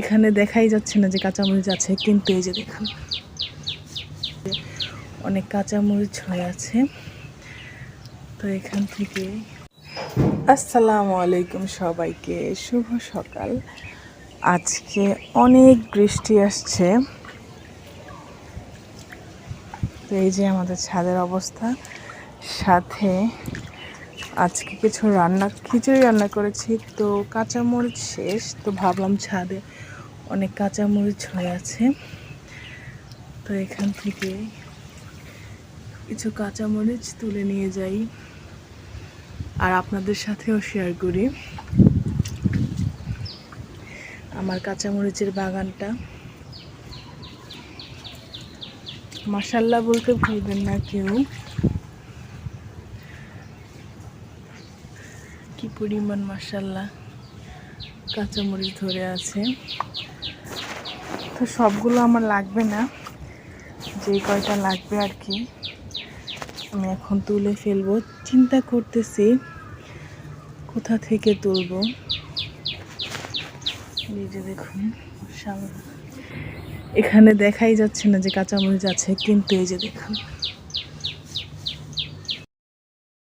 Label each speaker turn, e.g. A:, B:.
A: এখানে দেখাই যাচ্ছে না যে কাঁচামরিচ আছে, কিন্তু এই যে দেখুন অনেক কাঁচামরিচ হয়ে আছে। তো এখান থেকে আসসালামু আলাইকুম সবাইকে, শুভ সকাল। আজকে অনেক বৃষ্টি আসছে। তো এই যে আমাদের ছাদের অবস্থা, সাথে আজকে কিছু খিচুড়ি রান্না করেছি। তো কাঁচামরিচ শেষ, তো ভাবলাম ছাদে অনেক কাঁচামরিচ হয়ে আছে, তো এখান থেকে কিছু কাঁচামরিচ তুলে নিয়ে যাই আর আপনাদের সাথেও শেয়ার করি আমার কাঁচামরিচের বাগানটা। মাশাআল্লাহ বলতে ভুলবেন না কেউ, কি পরিমাণ মাশাআল্লাহ কাঁচামরিচ ধরে আছে। তো সবগুলো আমার লাগবে না, যে কয়টা লাগবে আর কি আমি এখন তুলে ফেলবো। চিন্তা করতেছি কোথা থেকে তুলবো। এই যে দেখুন এখানে দেখাই যাচ্ছে না যে কাঁচামরিচ আছে, কিন্তু এই যে দেখুন